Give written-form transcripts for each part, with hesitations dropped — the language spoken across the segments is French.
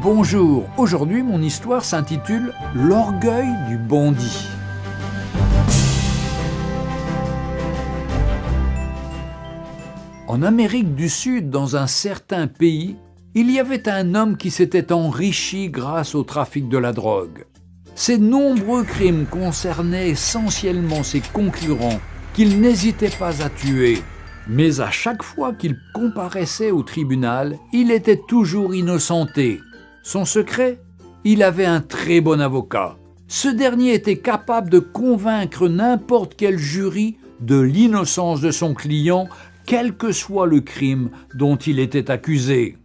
Bonjour, aujourd'hui mon histoire s'intitule « L'orgueil du bandit ». En Amérique du Sud, dans un certain pays, il y avait un homme qui s'était enrichi grâce au trafic de la drogue. Ses nombreux crimes concernaient essentiellement ses concurrents qu'il n'hésitait pas à tuer. Mais à chaque fois qu'il comparaissait au tribunal, il était toujours innocenté. Son secret ? Il avait un très bon avocat. Ce dernier était capable de convaincre n'importe quel jury de l'innocence de son client, quel que soit le crime dont il était accusé.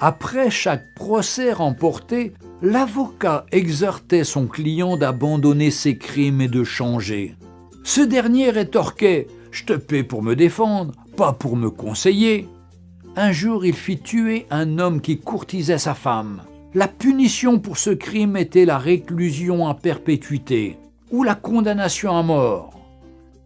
Après chaque procès remporté, l'avocat exhortait son client d'abandonner ses crimes et de changer. Ce dernier rétorquait « Je te paie pour me défendre, pas pour me conseiller ». Un jour, il fit tuer un homme qui courtisait sa femme. La punition pour ce crime était la réclusion à perpétuité ou la condamnation à mort.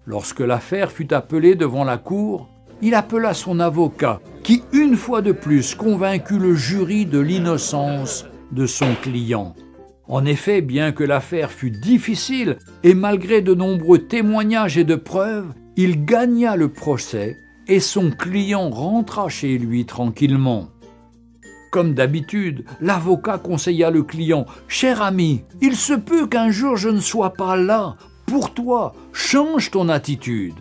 Lorsque l'affaire fut appelée devant la cour, il appela son avocat qui, une fois de plus, convaincut le jury de l'innocence de son client. En effet, bien que l'affaire fût difficile et malgré de nombreux témoignages et de preuves, il gagna le procès et son client rentra chez lui tranquillement. Comme d'habitude, l'avocat conseilla le client « Cher ami, il se peut qu'un jour je ne sois pas là. Pour toi, change ton attitude.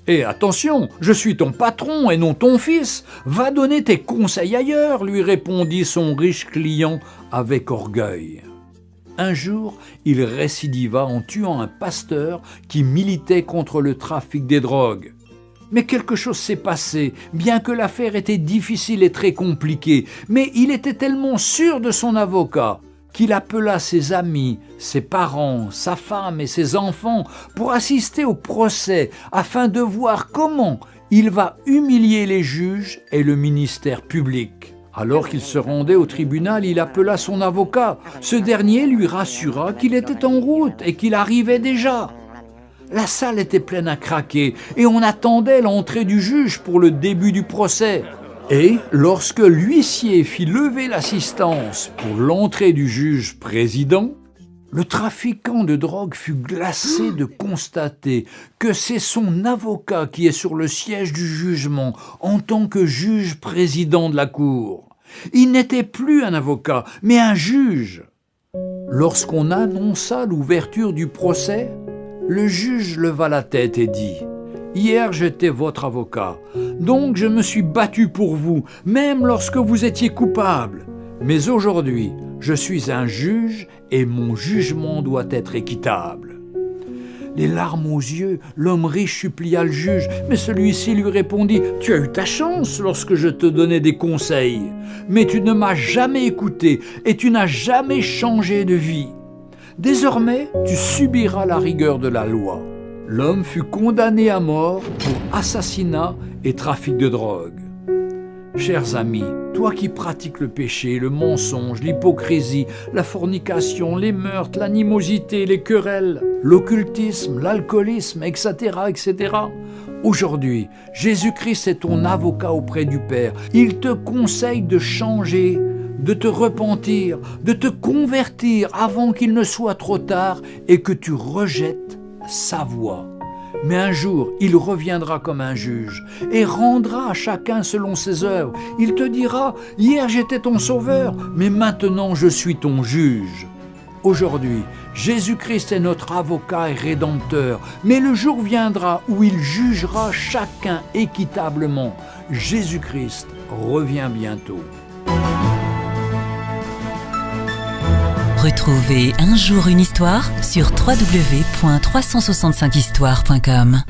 Et attention, je suis ton patron et non ton fils. Va donner tes conseils ailleurs, lui répondit son riche client avec orgueil. Un jour, il récidiva en tuant un pasteur qui militait contre le trafic des drogues. Mais quelque chose s'est passé, bien que l'affaire était difficile et très compliquée. Mais il était tellement sûr de son avocat qu'il appela ses amis, ses parents, sa femme et ses enfants pour assister au procès afin de voir comment il va humilier les juges et le ministère public. Alors qu'il se rendait au tribunal, il appela son avocat. Ce dernier lui rassura qu'il était en route et qu'il arrivait déjà. La salle était pleine à craquer et on attendait l'entrée du juge pour le début du procès. Et lorsque l'huissier fit lever l'assistance pour l'entrée du juge président, le trafiquant de drogue fut glacé de constater que c'est son avocat qui est sur le siège du jugement en tant que juge président de la cour. Il n'était plus un avocat, mais un juge. Lorsqu'on annonça l'ouverture du procès, le juge leva la tête et dit « Hier, j'étais votre avocat, donc je me suis battu pour vous, même lorsque vous étiez coupable. Mais aujourd'hui, je suis un juge et mon jugement doit être équitable. » Les larmes aux yeux, l'homme riche supplia le juge, mais celui-ci lui répondit « Tu as eu ta chance lorsque je te donnais des conseils, mais tu ne m'as jamais écouté et tu n'as jamais changé de vie. Désormais, tu subiras la rigueur de la loi. » L'homme fut condamné à mort pour assassinat et trafic de drogue. Chers amis, toi qui pratiques le péché, le mensonge, l'hypocrisie, la fornication, les meurtres, l'animosité, les querelles, l'occultisme, l'alcoolisme, etc., etc., aujourd'hui, Jésus-Christ est ton avocat auprès du Père. Il te conseille de changer, de te repentir, de te convertir avant qu'il ne soit trop tard et que tu rejettes sa voix. Mais un jour, il reviendra comme un juge et rendra à chacun selon ses œuvres. Il te dira « Hier j'étais ton sauveur, mais maintenant je suis ton juge. » Aujourd'hui, Jésus-Christ est notre avocat et rédempteur, mais le jour viendra où il jugera chacun équitablement. Jésus-Christ revient bientôt. Retrouvez Un jour une histoire sur www.365histoire.com.